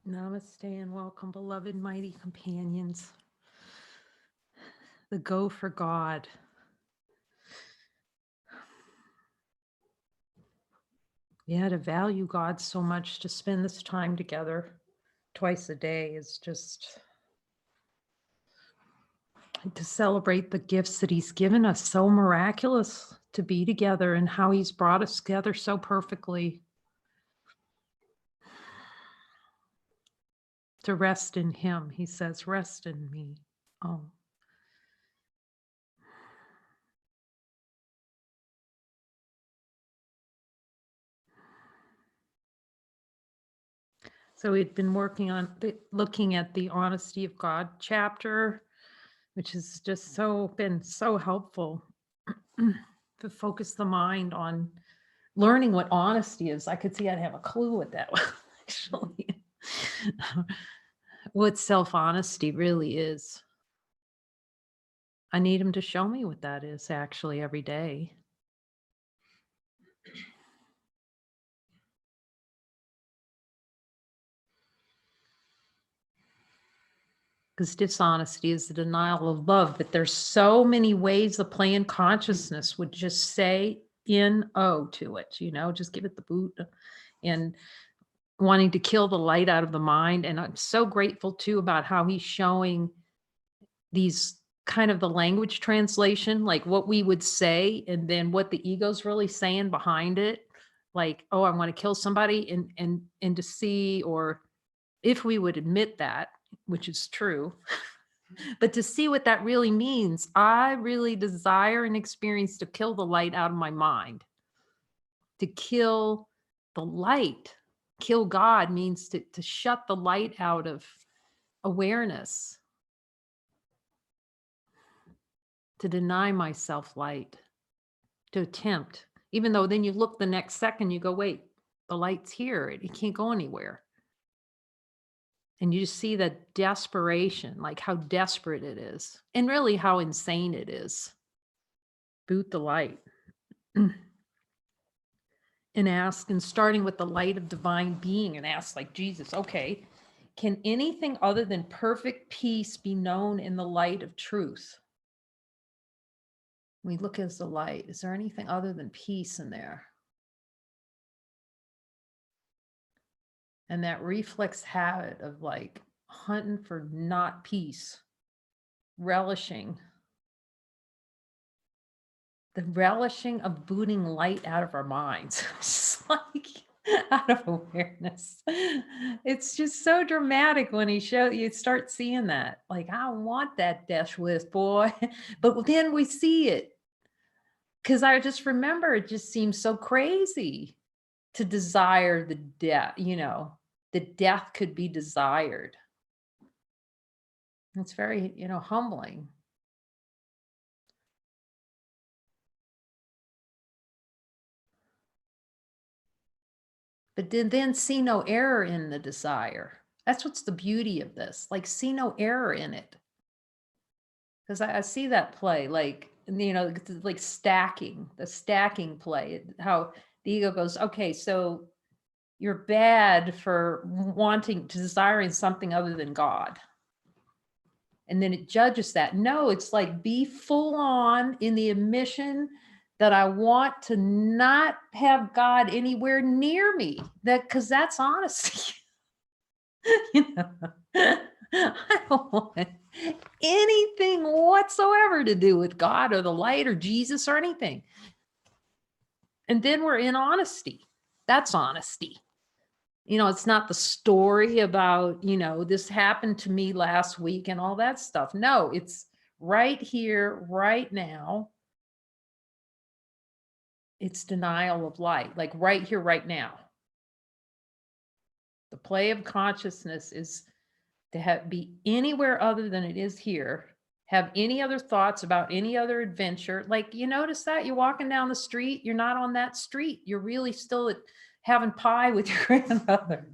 Namaste and welcome, beloved mighty companions. The go for God. Yeah, to value God so much, to spend this time together twice a day is just to celebrate the gifts that He's given us. So miraculous to be together and how He's brought us together so perfectly. To rest in Him. He says, rest in me. Oh. So we've been working on looking at the Honesty of God chapter, which has just been so helpful to focus the mind on learning what honesty is. I could see I'd have a clue what that was, actually. What self-honesty really is. I need him to show me what that is actually every day. Because dishonesty is the denial of love, but there's so many ways the planned consciousness would just say N-O to it, just give it the boot and wanting to kill the light out of the mind. And I'm so grateful too about how he's showing these kind of the language translation, like what we would say, and then what the ego's really saying behind it. Like, oh, I want to kill somebody, and to see, or if we would admit that, which is true, but to see what that really means. I really desire and experience to kill the light out of my mind. To kill the light, kill God means to shut the light out of awareness, to deny myself light, to attempt, even though then you look the next second, you go, wait, the light's here. It can't go anywhere. And you just see the desperation, like how desperate it is, and really how insane it is. Boot the light. And ask, and starting with the light of divine being, and ask like Jesus, okay, can anything other than perfect peace be known in the light of truth? We look as the light. Is there anything other than peace in there? And that reflex habit of like hunting for not peace, relishing, the relishing of booting light out of our minds. It's like out of awareness. It's just so dramatic when you start seeing that. Like, I want that death wish, boy. But then we see it. Because I just remember it just seems so crazy to desire the death, the death could be desired. It's very, humbling. But then see no error in the desire. That's what's the beauty of this. Like, see no error in it. Because I see that play, like, like the stacking play, how the ego goes, okay, so you're bad for desiring something other than God. And then it judges that. No, it's like be full on in the admission that I want to not have God anywhere near me. Because that's honesty. I don't want anything whatsoever to do with God or the light or Jesus or anything. And then we're in honesty. That's honesty. It's not the story about, this happened to me last week and all that stuff. No, it's right here, right now. It's denial of light, like right here, right now. The play of consciousness is to be anywhere other than it is here, have any other thoughts about any other adventure. Like, you notice that you're walking down the street, you're not on that street. You're really still having pie with your grandmother.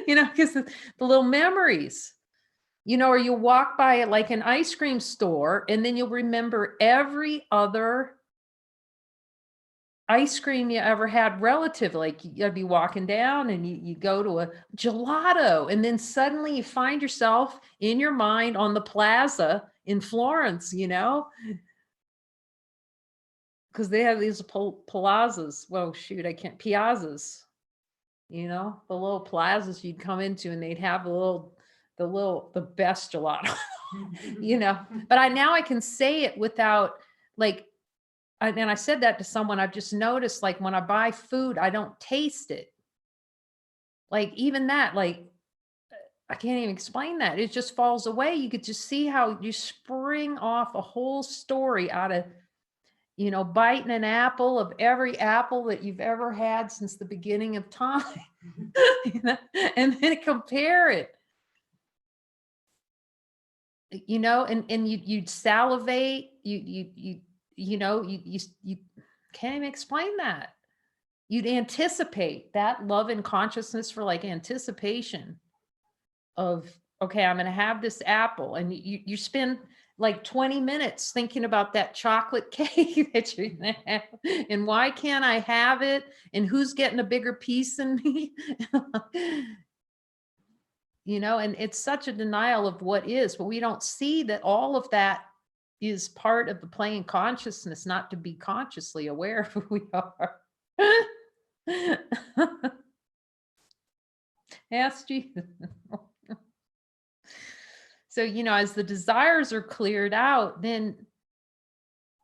Because the little memories, or you walk by it like an ice cream store, and then you'll remember every other ice cream you ever had relative. Like you'd be walking down and you go to a gelato, and then suddenly you find yourself in your mind on the plaza in Florence, because they have these plazas. Well, shoot, I can't piazzas. The little plazas you'd come into, and they'd have the best gelato. But now I can say it without like, and I said that to someone. I've just noticed, like, when I buy food, I don't taste it. Like, even that, like, I can't even explain that. It just falls away. You could just see how you spring off a whole story out of, biting an apple of every apple that you've ever had since the beginning of time, and then compare it, and you'd salivate, you can't even explain that. You'd anticipate that love and consciousness for like anticipation of, okay, I'm going to have this apple. And you spend like 20 minutes thinking about that chocolate cake that you're going to have. And why can't I have it? And who's getting a bigger piece than me? And it's such a denial of what is, but we don't see that all of that is part of the plane consciousness, not to be consciously aware of who we are. Ask Jesus. So, as the desires are cleared out, then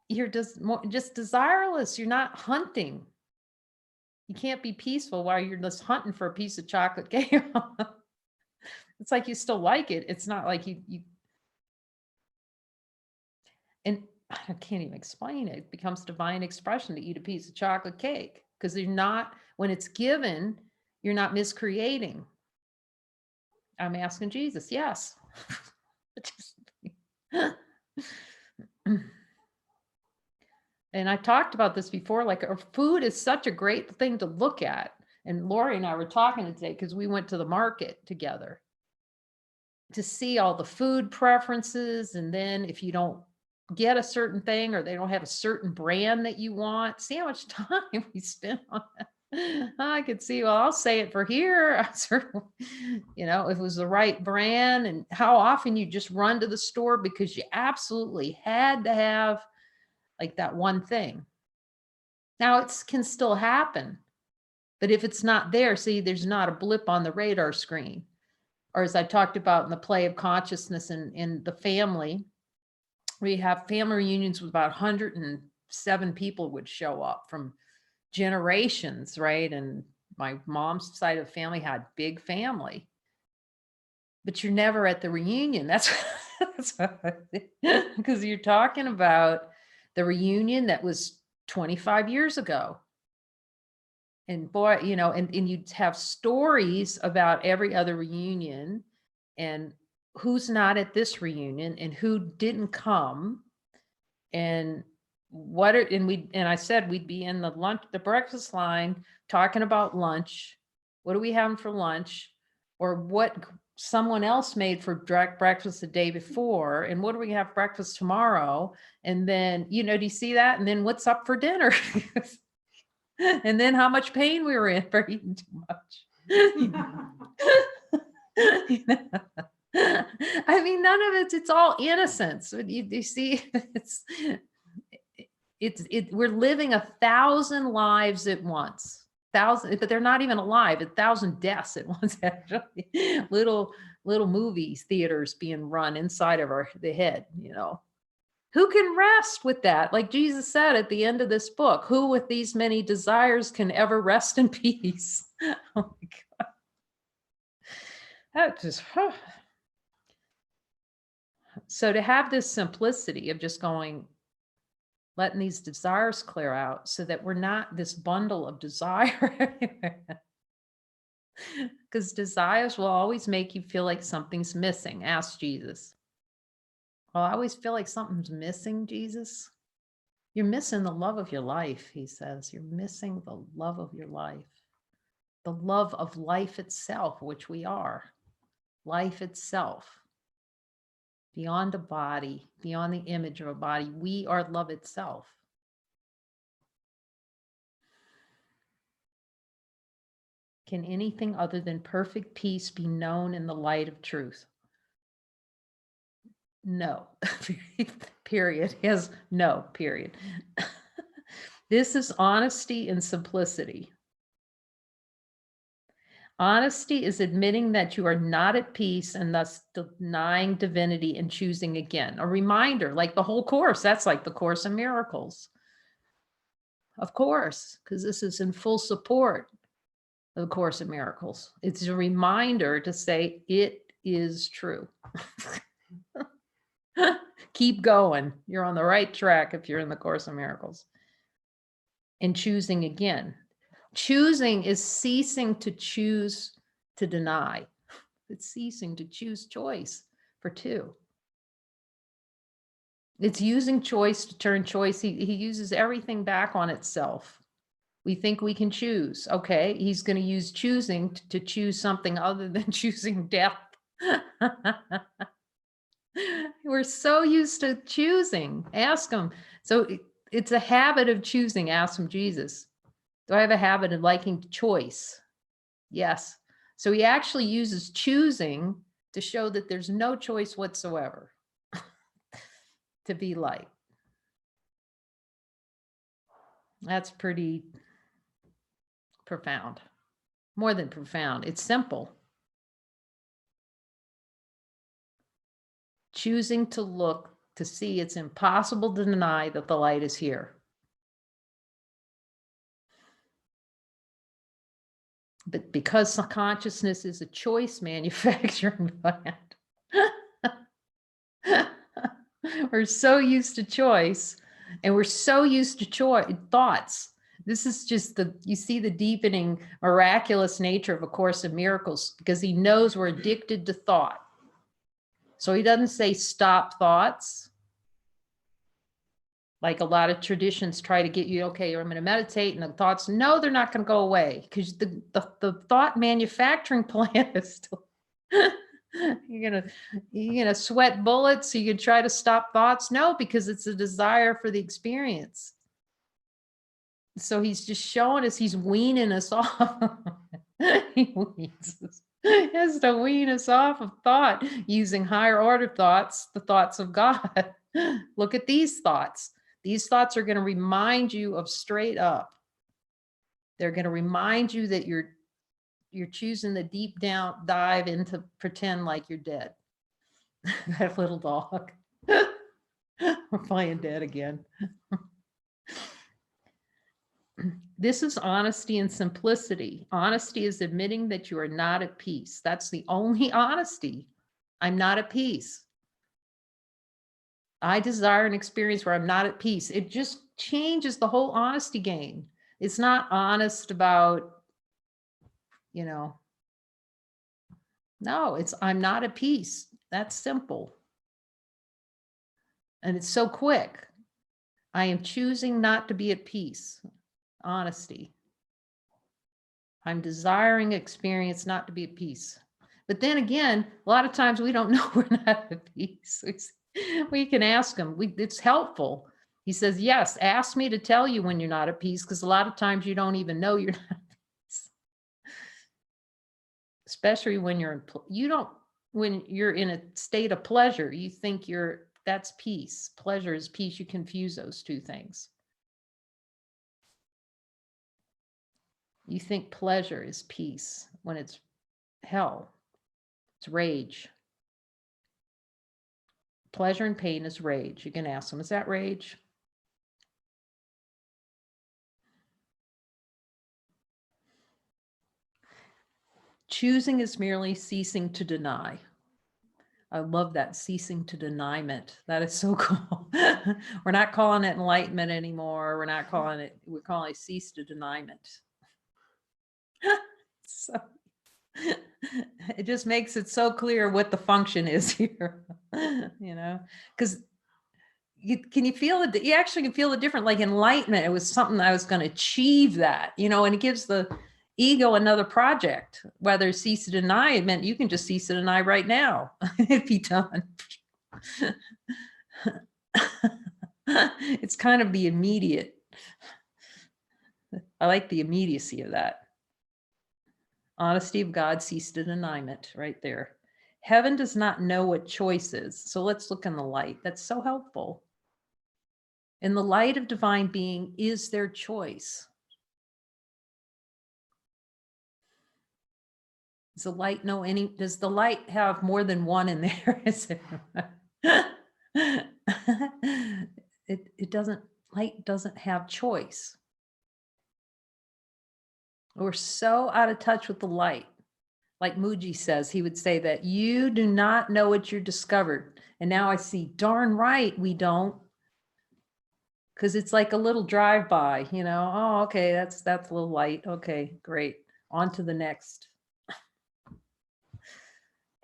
you're just desireless. You're not hunting. You can't be peaceful while you're just hunting for a piece of chocolate cake. It's like you still like it. It's not like you and I can't even explain it. It becomes divine expression to eat a piece of chocolate cake, because you're not, when it's given, you're not miscreating. I'm asking Jesus, yes. And I talked about this before, like our food is such a great thing to look at. And Lori and I were talking today because we went to the market together to see all the food preferences. And then if you don't get a certain thing, or they don't have a certain brand that you want, see how much time we spend on that. I could see, well, I'll say it for here. I certainly, if it was the right brand, and how often you just run to the store because you absolutely had to have like that one thing. Now it can still happen, but if it's not there, see, there's not a blip on the radar screen. Or as I talked about in the play of consciousness in the family, we have family reunions with about 107 people would show up from generations, right? And my mom's side of the family had big family, but you're never at the reunion. That's because you're talking about the reunion that was 25 years ago. And boy, and you'd have stories about every other reunion, and who's not at this reunion and who didn't come, and and I said we'd be in the breakfast line talking about lunch. What are we having for lunch? Or what someone else made for breakfast the day before, and what do we have breakfast tomorrow? And then, do you see that? And then what's up for dinner? And then how much pain we were in for eating too much. I mean, none of it's all innocence. You see, we're living 1,000 lives at once. 1,000, but they're not even alive. 1,000 deaths at once, actually. Little movies, theaters being run inside of the head, Who can rest with that? Like Jesus said at the end of this book, who with these many desires can ever rest in peace? Oh my God. That just, So to have this simplicity of just letting these desires clear out, so that we're not this bundle of desire. Because desires will always make you feel like something's missing. Ask Jesus. Well, I always feel like something's missing, Jesus. You're missing the love of your life, he says. You're missing the love of your life. The love of life itself, which we are. Life itself. Beyond a body, beyond the image of a body, we are love itself. Can anything other than perfect peace be known in the light of truth? No. Period. Yes, no, period. This is honesty and simplicity. Honesty is admitting that you are not at peace and thus denying divinity and choosing again. A reminder, like the whole course, that's like the Course in Miracles. Of course, because this is in full support of the Course in Miracles. It's a reminder to say it is true. Keep going. You're on the right track if you're in the Course in Miracles. And choosing again. Choosing is ceasing to choose to deny. It's ceasing to choose choice for two. It's using choice to turn choice. He uses everything back on itself. We think we can choose. Okay, he's going to use choosing to choose something other than choosing death. We're so used to choosing. Ask him. So it's a habit of choosing. Ask him, Jesus, do I have a habit of liking choice? Yes. So he actually uses choosing to show that there's no choice whatsoever to be light. That's pretty profound. More than profound. It's simple. Choosing to look to see it's impossible to deny that the light is here. But because consciousness is a choice manufacturing plant, we're so used to choice and we're so used to thoughts. This is just you see the deepening miraculous nature of A Course in Miracles, because he knows we're addicted to thought. So he doesn't say stop thoughts. Like a lot of traditions try to get you, okay, I'm going to meditate, and the thoughts, no, they're not going to go away, because the thought manufacturing plant is still, you're gonna sweat bullets. So you can try to stop thoughts. No, because it's a desire for the experience. So he's just showing us, he's weaning us off. He has to wean us off of thought using higher order thoughts, the thoughts of God. Look at these thoughts. These thoughts are going to remind you of straight up. They're going to remind you that you're choosing the deep down dive into pretend like you're dead. That little dog. We're playing dead again. This is honesty and simplicity. Honesty is admitting that you are not at peace. That's the only honesty. I'm not at peace. I desire an experience where I'm not at peace. It just changes the whole honesty game. It's not honest about, no, it's I'm not at peace. That's simple. And it's so quick. I am choosing not to be at peace. Honesty. I'm desiring experience not to be at peace. But then again, a lot of times we don't know we're not at peace. We can ask him. It's helpful. He says, yes, ask me to tell you when you're not at peace, because a lot of times you don't even know you're not at peace. Especially when when you're in a state of pleasure, you think that's peace. Pleasure is peace. You confuse those two things. You think pleasure is peace when it's hell. It's rage. Pleasure and pain is rage. You can ask them, is that rage? Choosing is merely ceasing to deny. I love that, ceasing to deniement. That is so cool. We're not calling it enlightenment anymore. We're calling it cease to deniement. So it just makes it so clear what the function is here, because can you feel it? You actually can feel it different. Like enlightenment, it was something I was going to achieve that, and it gives the ego another project. Whether cease to deny, it meant you can just cease to deny right now. It'd be done. It's kind of the immediate. I like the immediacy of that. Honesty of God ceased to deniement right there. Heaven does not know what choice is. So let's look in the light. That's so helpful. In the light of divine being is their choice. Does the light know any, does the light have more than one in there? It doesn't, light doesn't have choice. We're so out of touch with the light. Like Muji says, he would say that you do not know what you discovered. And now I see, darn right, we don't. Because it's like a little drive-by, you know, oh, okay, that's a little light. Okay, great. On to the next.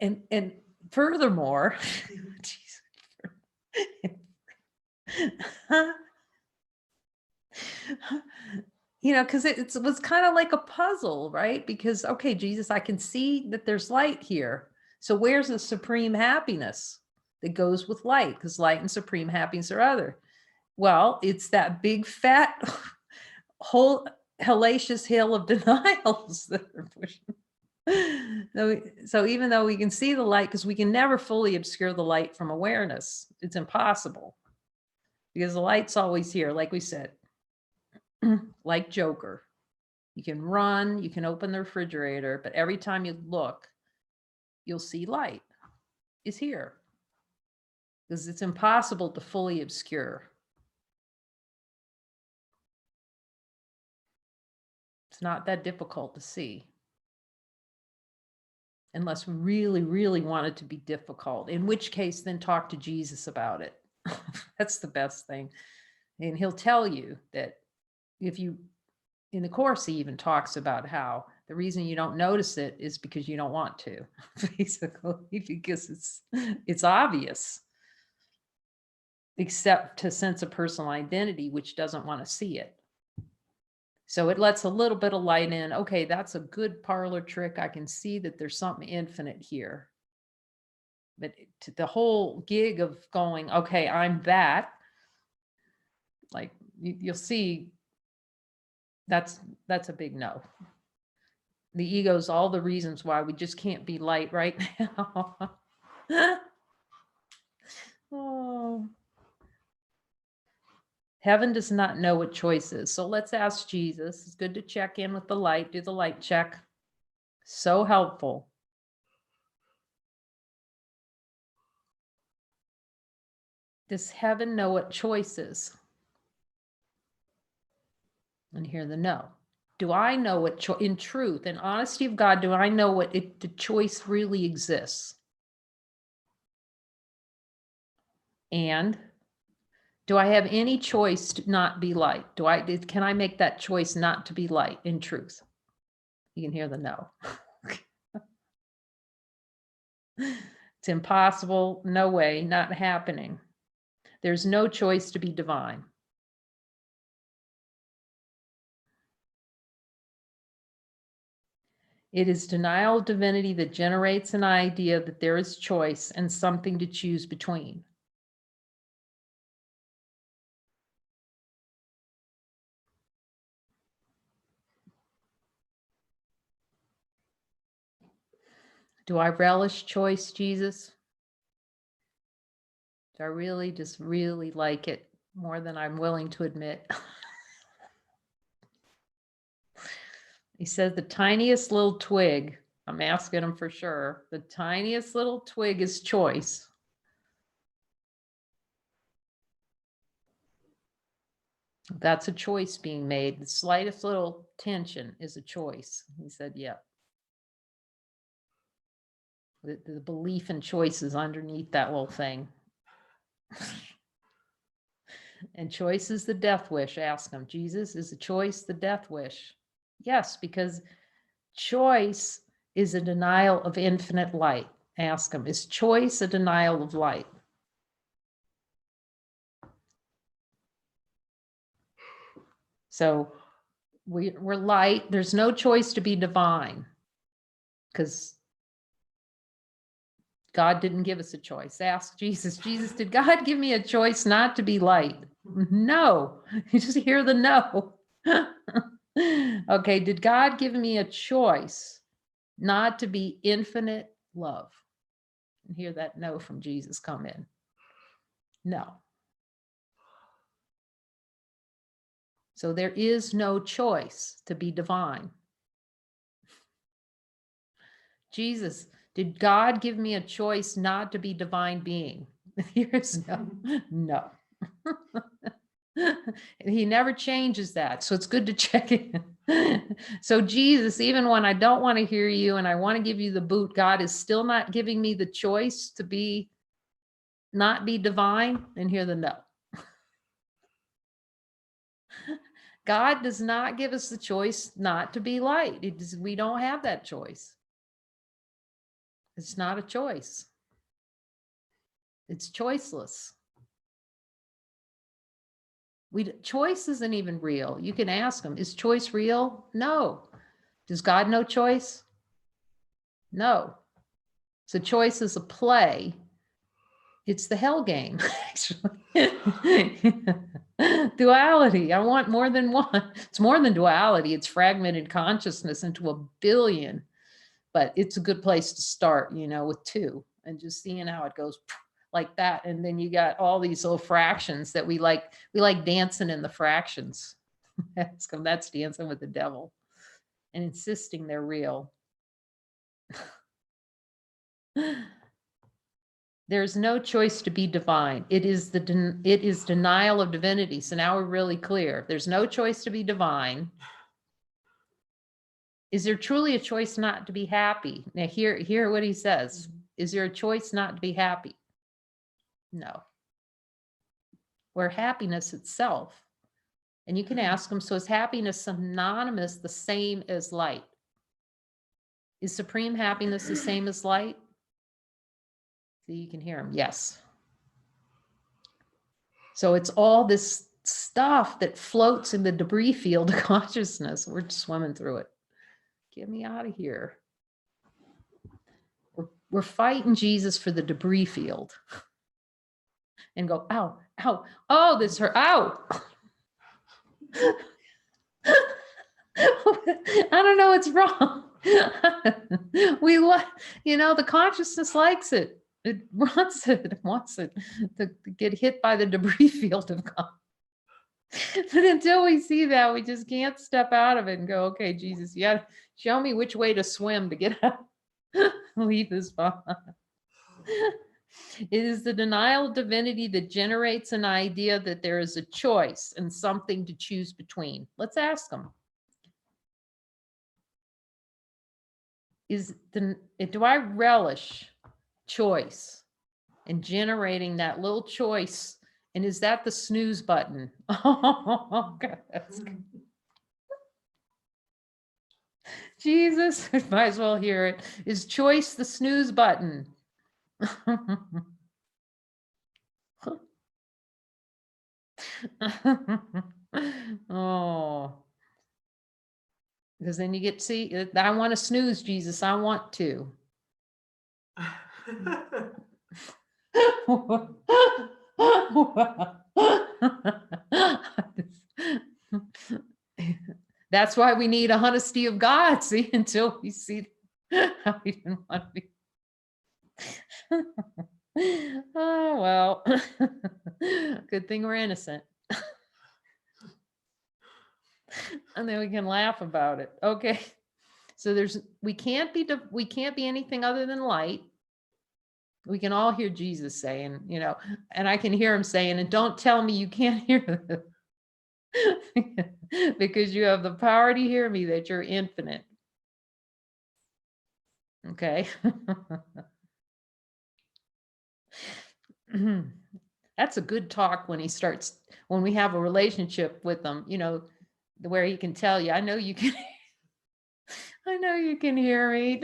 And furthermore, you know, because it was kind of like a puzzle, right? Because, okay, Jesus, I can see that there's light here. So where's the supreme happiness that goes with light? Because light and supreme happiness are other. Well, it's that big fat whole hellacious hill of denials that are pushing. So even though we can see the light, because we can never fully obscure the light from awareness, it's impossible because the light's always here, like we said, like Joker. You can run, you can open the refrigerator, but every time you look, you'll see light is here because it's impossible to fully obscure. It's not that difficult to see. Unless we really, really want it to be difficult, in which case then talk to Jesus about it. That's the best thing. And he'll tell you that if you, in the Course, he even talks about how the reason you don't notice it is because you don't want to, basically, because it's obvious, except to sense of personal identity, which doesn't want to see it. So it lets a little bit of light in. Okay, that's a good parlor trick. I can see that there's something infinite here. But the whole gig of going, okay, I'm that, like you'll see, that's a big no. The ego's all the reasons why we just can't be light right now. Oh. Heaven does not know what choice is. So let's ask Jesus. It's good to check in with the light, do the light check. So helpful. Does heaven know what choice is? And hear the no. Do I know what, in truth, in honesty of God, do I know what the choice really exists? And do I have any choice to not be light? Can I make that choice not to be light in truth? You can hear the no. It's impossible. No way, not happening. There's no choice to be divine. It is denial of divinity that generates an idea that there is choice and something to choose between. Do I relish choice, Jesus? Do I really just really like it more than I'm willing to admit? He says the tiniest little twig, I'm asking him for sure, the tiniest little twig is choice. That's a choice being made. The slightest little tension is a choice. He said, yeah. The belief in choices underneath that little thing. And choice is the death wish. Ask him, Jesus, is the choice the death wish? Yes, because choice is a denial of infinite light. Ask him, is choice a denial of light? So we're light. There's no choice to be divine because God didn't give us a choice. Ask Jesus, Jesus, did God give me a choice not to be light? No, you just hear the no. Okay, did God give me a choice not to be infinite love. And hear that no from Jesus come in. No. So there is no choice to be divine. Jesus, did God give me a choice not to be divine being? Here's no, no. He never changes that. So it's good to check in. So Jesus, even when I don't want to hear you and I want to give you the boot, God is still not giving me the choice to be, not be divine. And hear the no. God does not give us the choice not to be light. We don't have that choice. It's not a choice. It's choiceless. Choice isn't even real. You can ask him, is choice real? No. Does God know choice? No. So choice is a play. It's the hell game, actually. Duality. I want more than one. It's more than duality. It's fragmented consciousness into a billion. But it's a good place to start, with two and just seeing how it goes like that. And then you got all these little fractions that we like dancing in the fractions. That's dancing with the devil and insisting they're real. There's no choice to be divine. It is denial of divinity. So now we're really clear. There's no choice to be divine. Is there truly a choice not to be happy? Now hear what he says. Is there a choice not to be happy? No. We're happiness itself. And you can ask him, so is happiness synonymous, the same as light? Is supreme happiness the same as light? See, you can hear him. Yes. So it's all this stuff that floats in the debris field of consciousness. We're just swimming through it. Get me out of here. We're fighting Jesus for the debris field. And go, ow, ow, oh, this hurt, ow. I don't know what's wrong. The consciousness likes it. It wants it to get hit by the debris field of God. But until we see that, we just can't step out of it and go, okay, Jesus, you gotta show me which way to swim to get out. Leave this behind. It is the denial of divinity that generates an idea that there is a choice and something to choose between. Let's ask them. Do I relish choice and generating that little choice? And is that the snooze button? Oh, God, that's good. Jesus, I might as well hear it. Is choice the snooze button? Oh, because then you get to see, I want to snooze, Jesus. I want to. That's why we need a honesty of God, see, until we see how we didn't want to be. Oh, well, good thing we're innocent. And then we can laugh about it. Okay. So we can't be anything other than light. We can all hear Jesus saying, and I can hear him saying, and don't tell me you can't hear this. Because you have the power to hear me, that you're infinite. Okay. That's a good talk when we have a relationship with them, where he can tell you, I know you can hear me.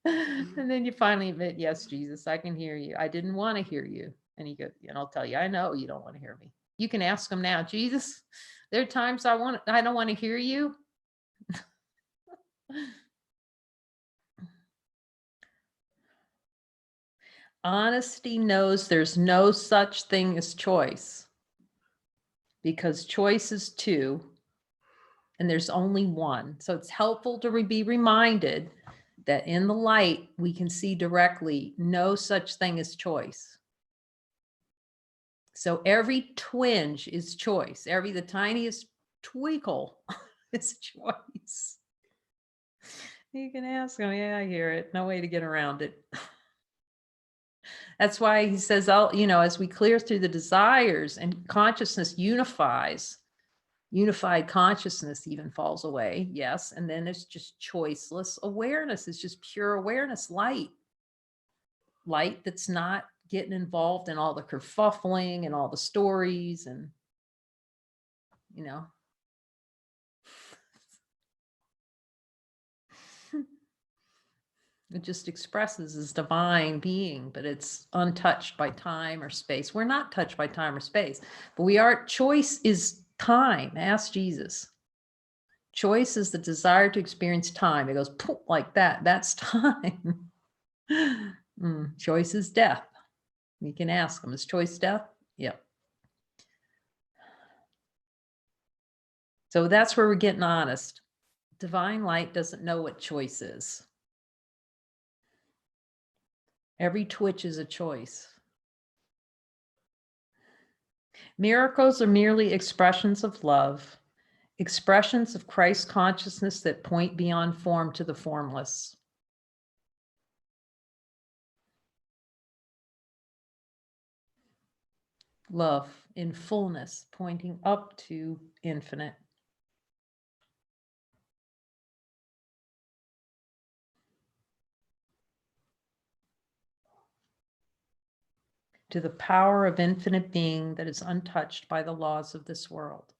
And then you finally admit, yes, Jesus, I can hear you. I didn't want to hear you. And he goes, and I'll tell you, I know you don't want to hear me. You can ask him now, Jesus, there are times I don't want to hear you. Honesty knows there's no such thing as choice, because choice is two and there's only one. So it's helpful to be reminded that in the light, we can see directly no such thing as choice. So every twinge is choice. The tiniest twinkle is choice. You can ask him, yeah, I hear it. No way to get around it. That's why he says, as we clear through the desires and consciousness unifies, unified consciousness even falls away. Yes. And then it's just choiceless awareness. It's just pure awareness, light that's not getting involved in all the kerfuffling and all the stories and, it just expresses as divine being, but it's untouched by time or space. We're not touched by time or space, but we are. Choice is time. Ask Jesus. Choice is the desire to experience time. It goes poof, like that. That's time. Choice is death. You can ask him, is choice death? Yep. So that's where we're getting honest. Divine light doesn't know what choice is. Every twitch is a choice. Miracles are merely expressions of love, expressions of Christ consciousness that point beyond form to the formless. Love in fullness, pointing up to infinite. To the power of infinite being that is untouched by the laws of this world.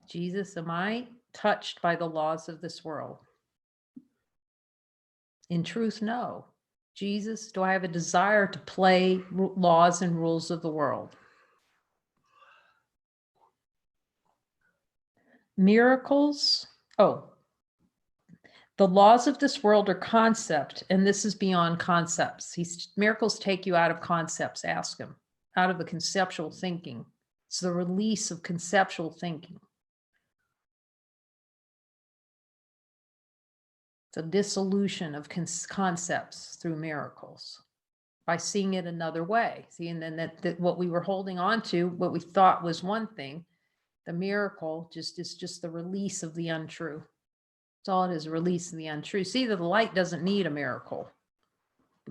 Jesus, am I touched by the laws of this world? In truth, no. Jesus, do I have a desire to play laws and rules of the world? Miracles, the laws of this world are concept, and this is beyond concepts. Miracles take you out of concepts, ask him, out of the conceptual thinking. It's the release of conceptual thinking. It's a dissolution of concepts through miracles by seeing it another way. See, and then that what we were holding on to, what we thought was one thing, the miracle is just the release of the untrue. That's all it is, release of the untrue. See, that the light doesn't need a miracle.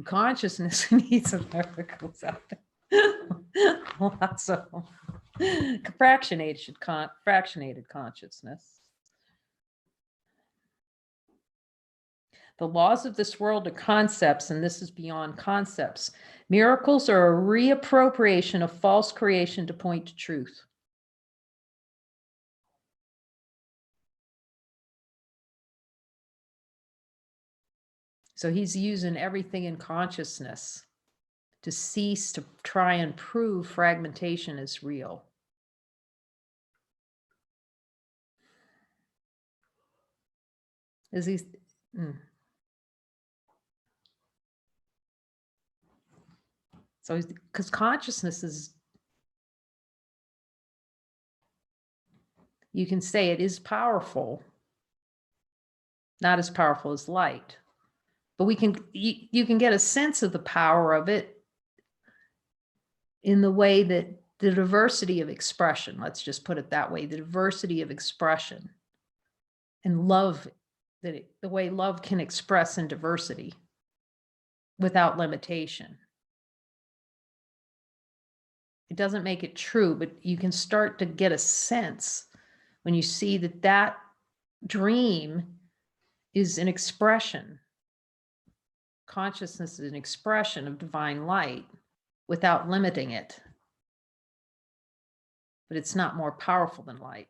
Consciousness needs a miracle out there. Lots of fractionated consciousness. The laws of this world are concepts, and this is beyond concepts. Miracles are a reappropriation of false creation to point to truth. So he's using everything in consciousness to cease to try and prove fragmentation is real. Is he? So, because consciousness is, you can say it is powerful, not as powerful as light, but you can get a sense of the power of it in the way that the diversity of expression, let's just put it that way, the diversity of expression and love, the way love can express in diversity without limitation. It doesn't make it true, but you can start to get a sense when you see that dream is an expression. Consciousness is an expression of divine light without limiting it. But it's not more powerful than light.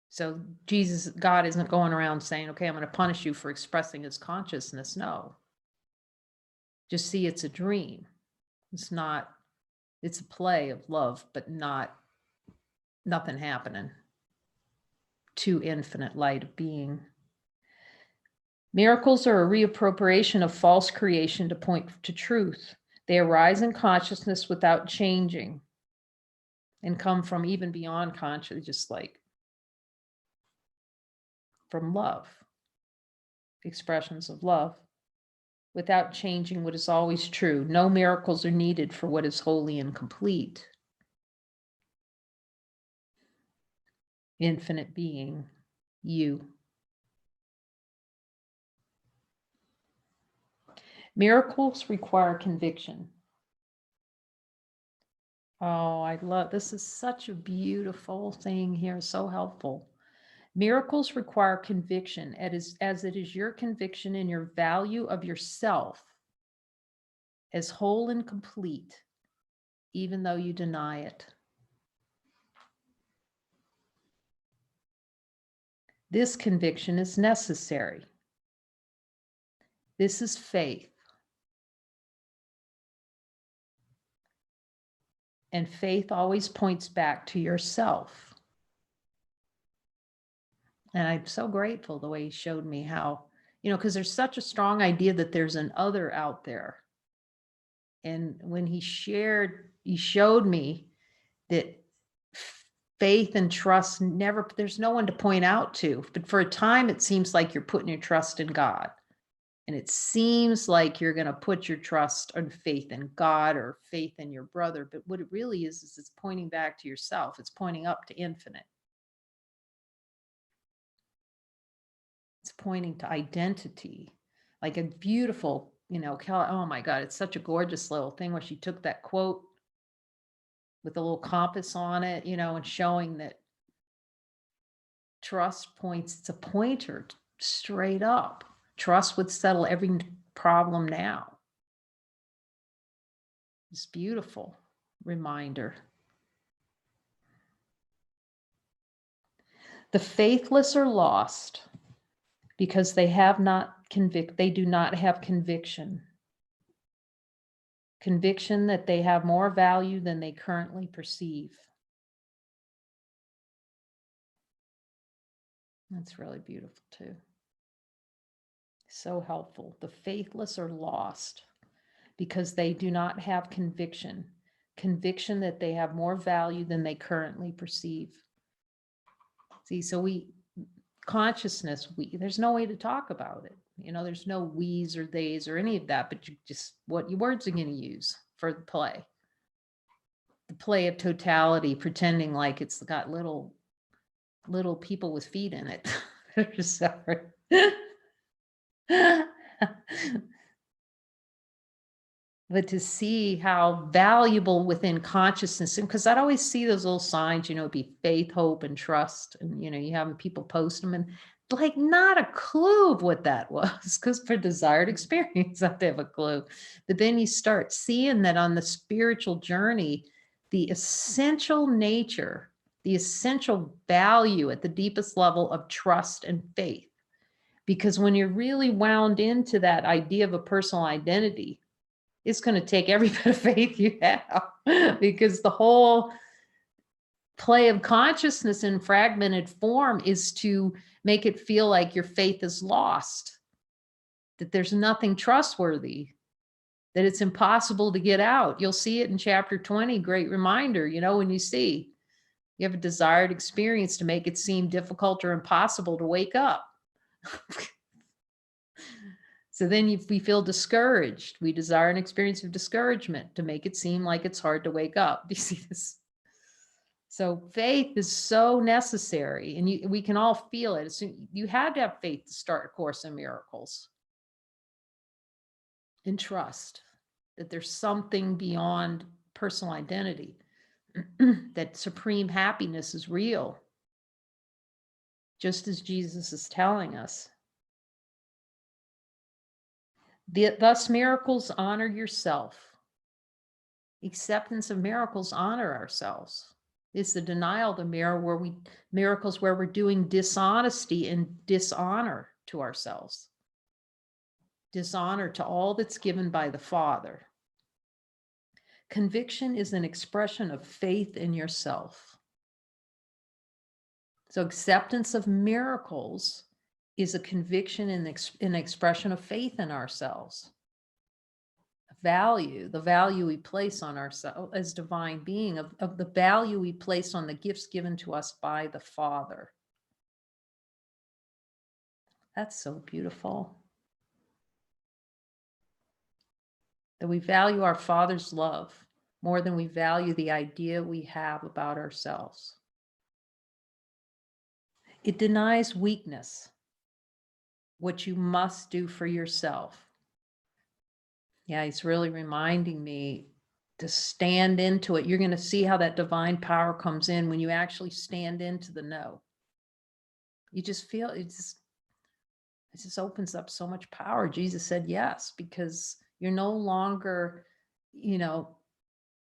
So God isn't going around saying, okay, I'm going to punish you for expressing his consciousness. No. Just see it's a dream. It's a play of love, but nothing happening. To infinite light of being. Miracles are a reappropriation of false creation to point to truth. They arise in consciousness without changing. and come from even beyond conscious, just like from love, expressions of love, without changing what is always true. No miracles are needed for what is holy and complete. Infinite being, you. Miracles require conviction. Oh, I love this. Is such a beautiful thing here, so helpful. Miracles require conviction, as it is your conviction in your value of yourself as whole and complete, even though you deny it. This conviction is necessary. This is faith. And faith always points back to yourself. And I'm so grateful the way he showed me how, because there's such a strong idea that there's an other out there. And when he showed me that faith and trust there's no one to point out to. But for a time, it seems like you're putting your trust in God. And it seems like you're going to put your trust and faith in God or faith in your brother. But what it really is it's pointing back to yourself. It's pointing up to infinite. It's pointing to identity, like a beautiful, oh my God, it's such a gorgeous little thing where she took that quote with a little compass on it, and showing that trust points, it's a pointer straight up. Trust would settle every problem now. It's beautiful reminder. The faithless are lost because they do not have conviction. Conviction that they have more value than they currently perceive. That's really beautiful too. So helpful. The faithless are lost because they do not have conviction. Conviction that they have more value than they currently perceive. See, so consciousness, there's no way to talk about it. There's no we's or they's or any of that, but you just, what your words are going to use for the play. The play of totality, pretending like it's got little people with feet in it. They're just separate. But to see how valuable within consciousness, and because I'd always see those little signs, be faith, hope, and trust. And, you have people post them and like not a clue of what that was, because for desired experience, I have to have a clue. But then you start seeing that on the spiritual journey, the essential nature, the essential value at the deepest level of trust and faith. Because when you're really wound into that idea of a personal identity, it's going to take every bit of faith you have, because the whole play of consciousness in fragmented form is to make it feel like your faith is lost, that there's nothing trustworthy, that it's impossible to get out. You'll see it in chapter 20, great reminder, when you have a desired experience to make it seem difficult or impossible to wake up. So then we feel discouraged. We desire an experience of discouragement to make it seem like it's hard to wake up. Do you see this? So faith is so necessary, and we can all feel it. So you had to have faith to start A Course in Miracles. And trust that there's something beyond personal identity, that supreme happiness is real, just as Jesus is telling us. Thus, miracles honor yourself. Acceptance of miracles honor ourselves. It's the denial of the miracles where we're doing dishonesty and dishonor to ourselves. Dishonor to all that's given by the Father. Conviction is an expression of faith in yourself. So acceptance of miracles is a conviction and an expression of faith in ourselves. value, the value we place on ourselves as divine being, of the value we place on the gifts given to us by the Father. That's so beautiful. That we value our Father's love more than we value the idea we have about ourselves. It denies weakness, what you must do for yourself. Yeah, he's really reminding me to stand into it. You're going to see how that divine power comes in when you actually stand into the no. You just feel it just opens up so much power. Jesus said yes, because you're no longer,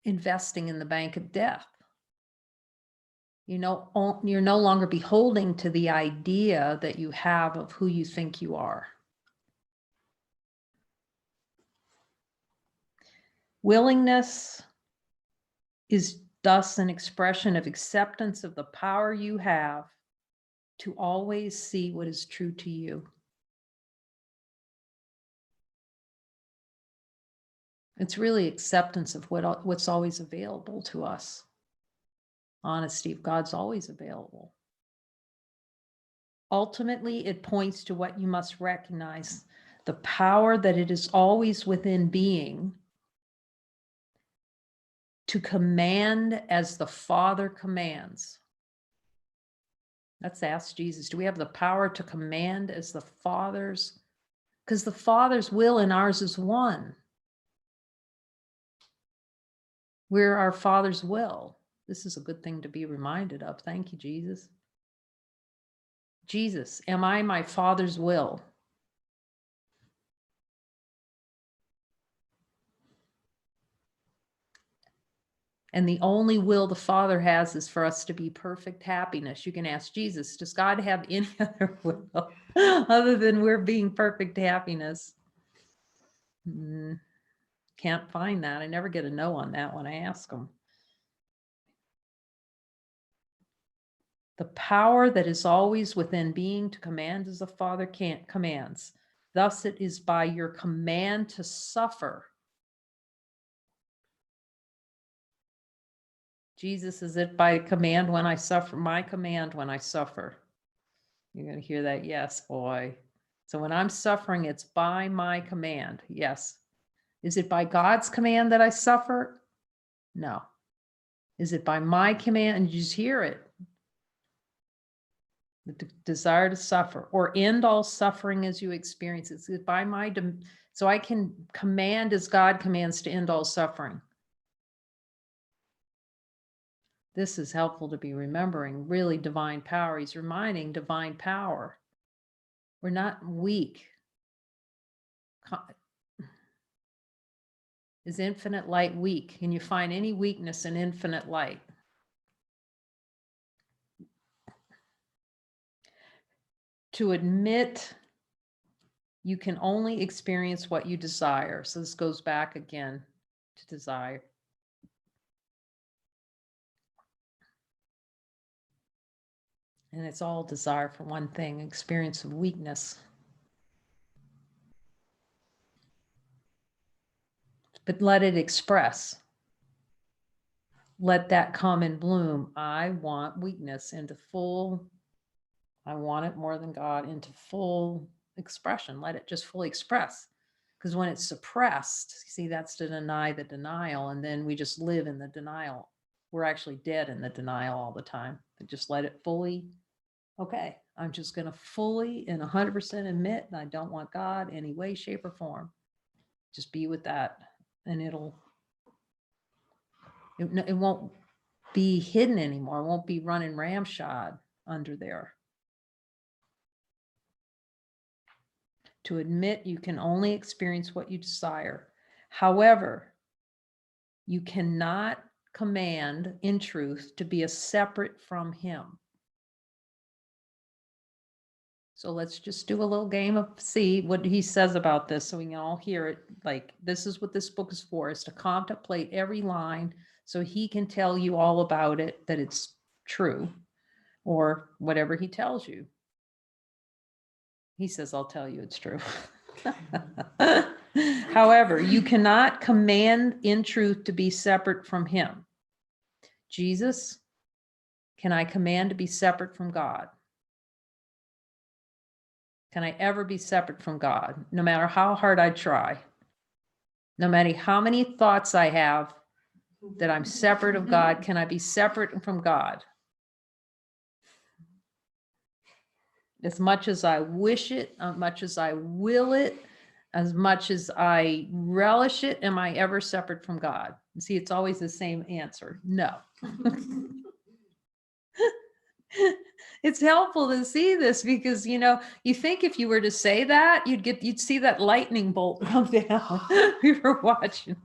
investing in the bank of death. You're no longer beholding to the idea that you have of who you think you are. Willingness is thus an expression of acceptance of the power you have to always see what is true to you. It's really acceptance of what's always available to us. Honesty of God's always available. Ultimately, it points to what you must recognize, the power that it is always within being to command as the Father commands. Let's ask Jesus, do we have the power to command as the Father's? Because the Father's will and ours is one. We're our Father's will. This is a good thing to be reminded of. Thank you, Jesus. Jesus, am I my Father's will? And the only will the Father has is for us to be perfect happiness. You can ask Jesus, does God have any other will other than we're being perfect happiness? Can't find that. I never get a no on that when I ask them. The power that is always within being to command as the Father commands. Thus it is by your command to suffer. Jesus, is it by command when I suffer? My command when I suffer. You're going to hear that. Yes, boy. So when I'm suffering, it's by my command. Yes. Is it by God's command that I suffer? No. Is it by my command? And you just hear it. The desire to suffer or end all suffering as you experience it. Is it by my, so I can command as God commands to end all suffering. This is helpful to be remembering, really divine power. He's reminding divine power. We're not weak. Is infinite light weak? Can you find any weakness in infinite light? To admit you can only experience what you desire. So this goes back again to desire. And it's all desire for one thing, experience of weakness. But let it express. Let that come and bloom. I want weakness into full, I want it more than God, into full expression. Let it just fully express. Because when it's suppressed, see, that's to deny the denial. And then we just live in the denial. We're actually dead in the denial all the time. But just let it fully, okay, I'm just going to fully and 100% admit that I don't want God any way, shape, or form. Just be with that. And it won't be hidden anymore. It won't be running ramshod under there. To admit you can only experience what you desire. However, you cannot command in truth to be a separate from him. So let's just do a little game of see what he says about this so we can all hear it. Like, this is what this book is for, is to contemplate every line so he can tell you all about it, that it's true, or whatever he tells you. He says, I'll tell you it's true. However, you cannot command in truth to be separate from him. Jesus, can I command to be separate from God? Can I ever be separate from God? No matter how hard I try, no matter how many thoughts I have that I'm separate of God, can I be separate from God? As much as I wish it, as much as I will it, as much as I relish it, am I ever separate from God? See, it's always the same answer. No. It's helpful to see this because, you know, you think if you were to say that, you'd see that lightning bolt come down. We were watching.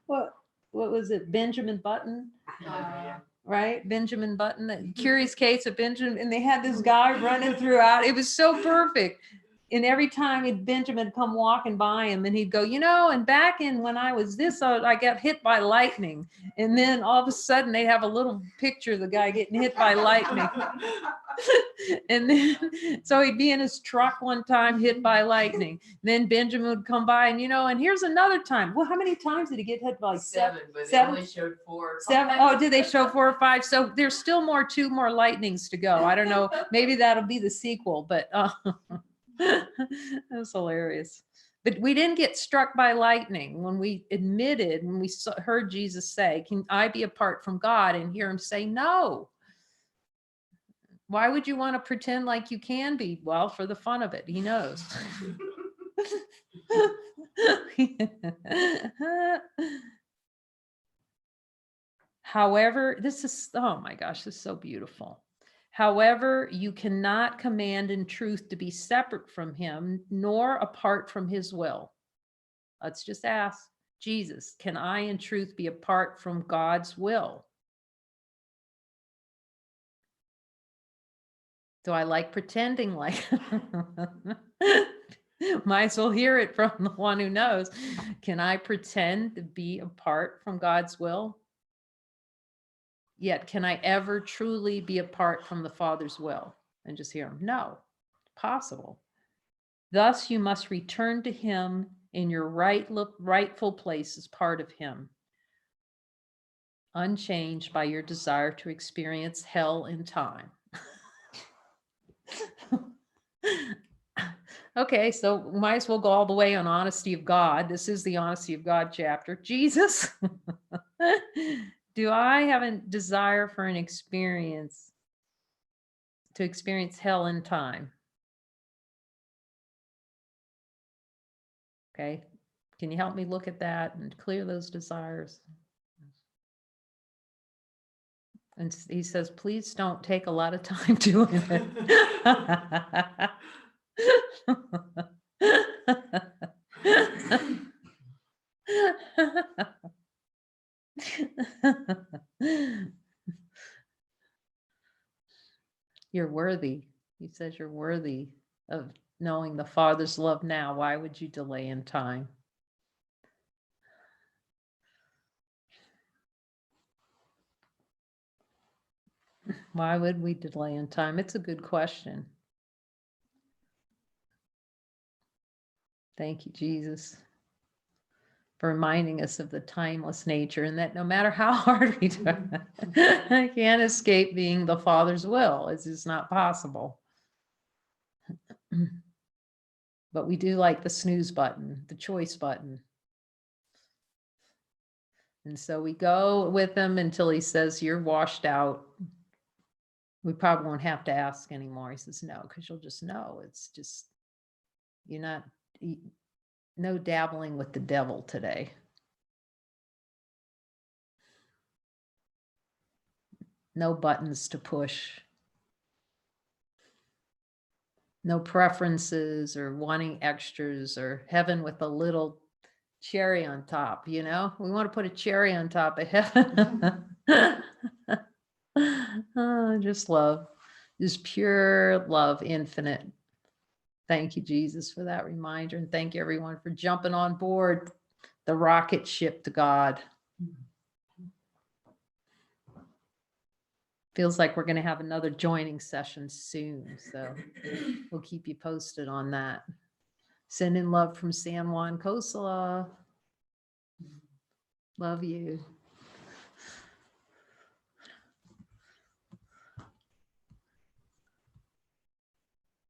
What was it? Benjamin Button? Right? Benjamin Button, the Curious Case of Benjamin, and they had this guy running throughout. It was so perfect. And every time Benjamin would come walking by him and he'd go, you know, and back in when I was this, I got hit by lightning. And then all of a sudden they have a little picture of the guy getting hit by lightning. And then, so he'd be in his truck one time, hit by lightning. Then Benjamin would come by and, you know, and here's another time. Well, how many times did he get hit by? Seven, but they only showed 4 or 5. 7. Oh, did they show 4 or 5? So there's still 2 more lightnings to go. I don't know. Maybe that'll be the sequel, but that's hilarious. But we didn't get struck by lightning when we admitted, when we heard Jesus say, can I be apart from God, and hear him say, no. Why would you want to pretend like you can be? Well, for the fun of it. He knows. However, this is, oh my gosh, this is so beautiful. However, you cannot command in truth to be separate from him, nor apart from his will. Let's just ask Jesus, can I in truth be apart from God's will? Do I like pretending like? Might as well hear it from the one who knows. Can I pretend to be apart from God's will? Yet, can I ever truly be apart from the Father's will? And just hear him? No, possible. Thus, you must return to him in your rightful place as part of him, unchanged by your desire to experience hell in time. Okay, so might as well go all the way on honesty of God. This is the honesty of God chapter. Jesus, do I have a desire for an experience, to experience hell in time? Okay, can you help me look at that and clear those desires? And he says, please don't take a lot of time doing it. You're worthy. He says you're worthy of knowing the Father's love now. Why would you delay in time? Why would we delay in time? It's a good question. Thank you, Jesus, for reminding us of the timeless nature, and that no matter how hard we try, I can't escape being the Father's will. It's just not possible. But we do like the snooze button, the choice button. And so we go with him until he says, you're washed out. We probably won't have to ask anymore. He says, no, because you'll just know. It's just, you're not, no dabbling with the devil today. No buttons to push. No preferences or wanting extras or heaven with a little cherry on top, you know? We want to put a cherry on top of heaven. Oh, just love. Just pure love, infinite. Thank you, Jesus, for that reminder. And thank you, everyone, for jumping on board the rocket ship to God. Feels like we're going to have another joining session soon. So we'll keep you posted on that. Sending love from San Juan Coastal. Love you.